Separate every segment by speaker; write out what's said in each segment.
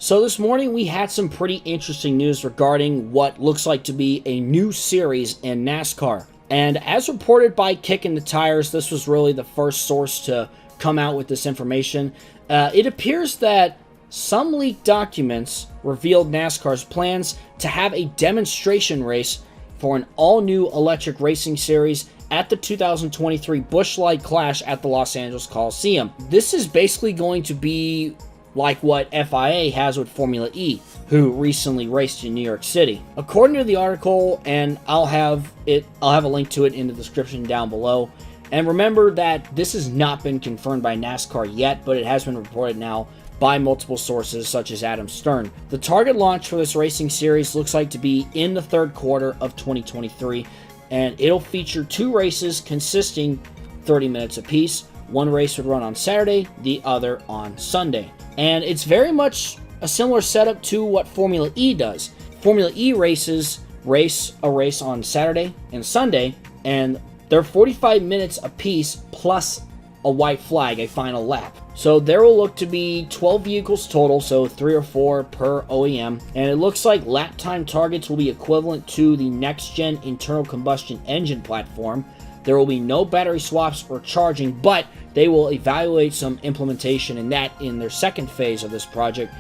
Speaker 1: So this morning we had some pretty interesting news regarding what looks like to be a new series in NASCAR. And as reported by Kicking the Tires, this was really the first source to come out with this information. It appears that some leaked documents revealed NASCAR's plans to have a demonstration race for an all-new electric racing series at the 2023 Busch Light Clash at the Los Angeles Coliseum. This is basically going to be like what FIA has with Formula E, who recently raced in New York City. According to the article, and I'll have a link to it in the description down below. And remember that this has not been confirmed by NASCAR yet, but it has been reported now by multiple sources such as Adam Stern. The target launch for this racing series looks like to be in the third quarter of 2023, and it'll feature 2 races consisting 30 minutes apiece. One race would run on Saturday, the other on Sunday. And it's very much a similar setup to what Formula E does. Formula E races race a race on Saturday and Sunday, and they're 45 minutes apiece plus a white flag, a final lap. So there will look to be 12 vehicles total, so 3 or 4 per OEM, and it looks like lap time targets will be equivalent to the next-gen internal combustion engine platform. There will be no battery swaps or charging, but they will evaluate some implementation in their second phase of this project,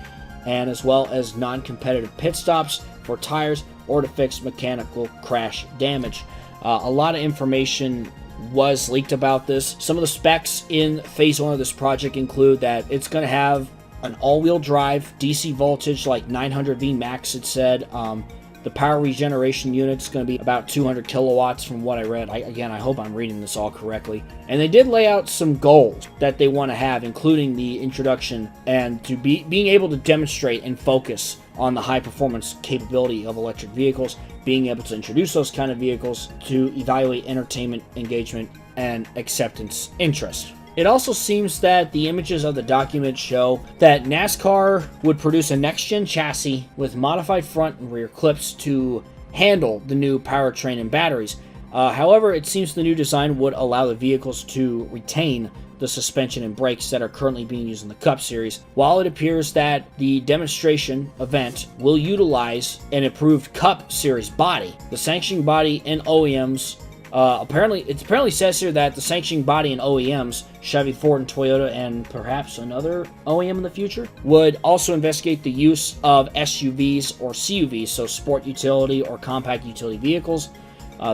Speaker 1: and as well as non-competitive pit stops for tires or to fix mechanical crash damage. A lot of information was leaked about this. Some of the specs in phase 1 of this project include that it's going to have an all-wheel drive, DC voltage like 900 V max, it said. The power regeneration unit is going to be about 200 kilowatts from what I read. I hope I'm reading this all correctly. And they did lay out some goals that they want to have, including the introduction and to being able to demonstrate and focus on the high performance capability of electric vehicles, being able to introduce those kind of vehicles to evaluate entertainment, engagement, and acceptance interest. It also seems that the images of the document show that NASCAR would produce a next-gen chassis with modified front and rear clips to handle the new powertrain and batteries. However, it seems the new design would allow the vehicles to retain the suspension and brakes that are currently being used in the Cup Series, while it appears that the demonstration event will utilize an improved Cup Series body. The sanctioning body and OEMs apparently says here that the sanctioning body and OEMs, Chevy, Ford, and Toyota, and perhaps another OEM in the future, would also investigate the use of SUVs or CUVs, so sport utility or compact utility vehicles,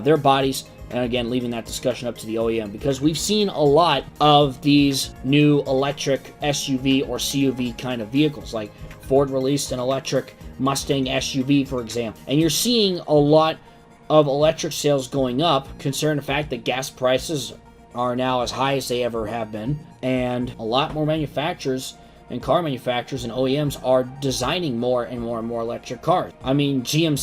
Speaker 1: their bodies, and again, leaving that discussion up to the OEM, because we've seen a lot of these new electric SUV or CUV kind of vehicles, like Ford released an electric Mustang SUV, for example, and you're seeing a lot of electric sales going up, considering the fact that gas prices are now as high as they ever have been, and a lot more manufacturers and car manufacturers and OEMs are designing more and more and more electric cars. I mean, GM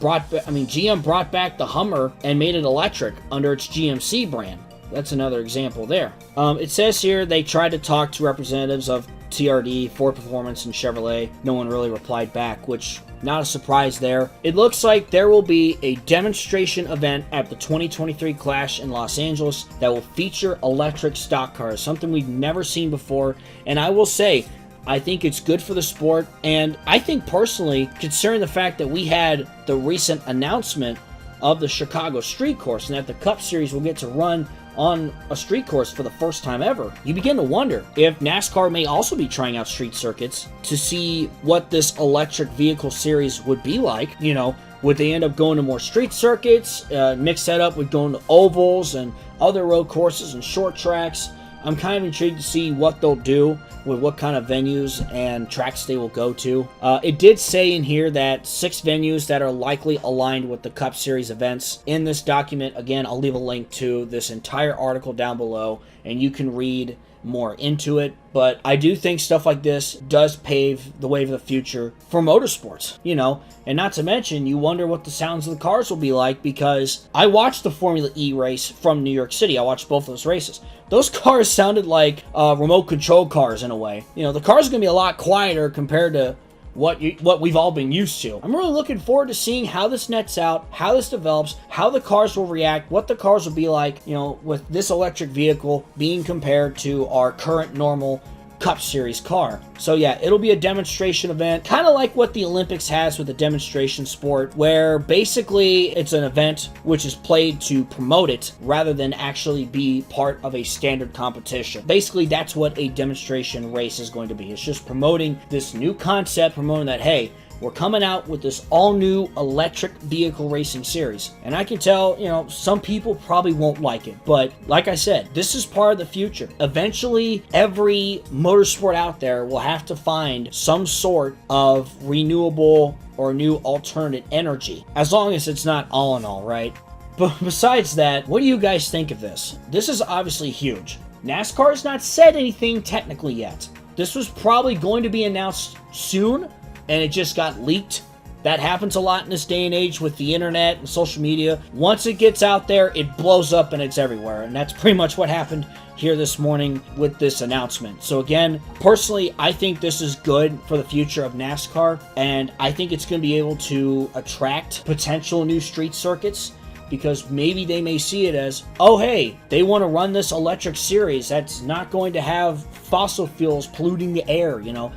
Speaker 1: brought back the Hummer and made it electric under its GMC brand. That's another example there. It says here they tried to talk to representatives of TRD, Ford Performance, and Chevrolet. No one really replied back, which, not a surprise there. It looks like there will be a demonstration event at the 2023 Clash in Los Angeles that will feature electric stock cars, something we've never seen before. And I will say, I think it's good for the sport, and I think personally, considering the fact that we had the recent announcement of the Chicago Street Course and that the Cup Series will get to run on a street course for the first time ever, you begin to wonder if NASCAR may also be trying out street circuits to see what this electric vehicle series would be like. You know, would they end up going to more street circuits, mix that up with going to ovals and other road courses and short tracks? I'm kind of intrigued to see what they'll do with what kind of venues and tracks they will go to. It did say in here that 6 venues that are likely aligned with the Cup Series events. In this document, again, I'll leave a link to this entire article down below, and you can read more into it. But I do think stuff like this does pave the way of the future for motorsports, you know, and not to mention, you wonder what the sounds of the cars will be like, because I watched the Formula E race from New York City. I watched both of those races. Those cars sounded like remote control cars in a way. You know, the cars are going to be a lot quieter compared to what we've all been used to. I'm really looking forward to seeing how this nets out, how this develops, how the cars will react, what the cars will be like, you know, with this electric vehicle being compared to our current normal Cup Series car. So yeah, it'll be a demonstration event, kind of like what the Olympics has with a demonstration sport, where basically it's an event which is played to promote it rather than actually be part of a standard competition. Basically, that's what a demonstration race is going to be. It's just promoting this new concept, promoting that, hey, we're coming out with this all-new electric vehicle racing series. And I can tell, you know, some people probably won't like it. But like I said, this is part of the future. Eventually, every motorsport out there will have to find some sort of renewable or new alternate energy. As long as it's not all in all, right? But besides that, what do you guys think of this? This is obviously huge. NASCAR has not said anything technically yet. This was probably going to be announced soon, and it just got leaked. That happens a lot in this day and age with the internet and social media. Once it gets out there, it blows up and it's everywhere. And that's pretty much what happened here this morning with this announcement. So again, personally, I think this is good for the future of NASCAR. And I think it's going to be able to attract potential new street circuits, because maybe they may see it as, oh hey, they want to run this electric series that's not going to have fossil fuels polluting the air, you know.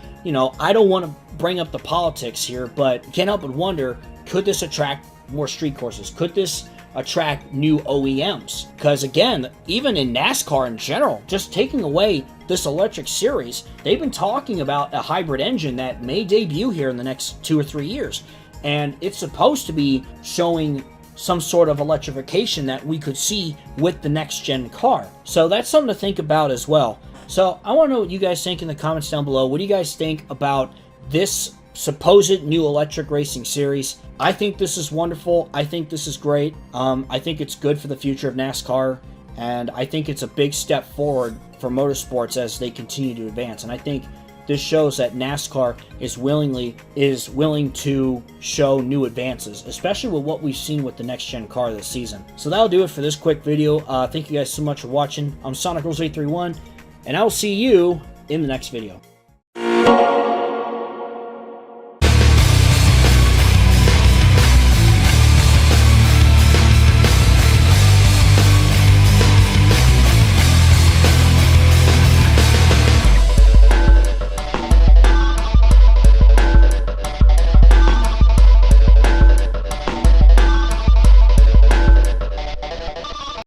Speaker 1: I don't want to bring up the politics here, but can't help but wonder, could this attract more street courses? Could this attract new OEMs? Because again, even in NASCAR in general, just taking away this electric series, they've been talking about a hybrid engine that may debut here in the next 2 or 3 years. And it's supposed to be showing some sort of electrification that we could see with the next gen car. So that's something to think about as well. So I want to know what you guys think in the comments down below. What do you guys think about this supposed new electric racing series? I think this is wonderful. I think this is great. I think it's good for the future of NASCAR, and I think it's a big step forward for motorsports as they continue to advance. And I think this shows that NASCAR is willing to show new advances, especially with what we've seen with the next gen car this season. So that'll do it for this quick video. Thank you guys so much for watching. I'm Sonic Rules 831, and I will see you in the next video.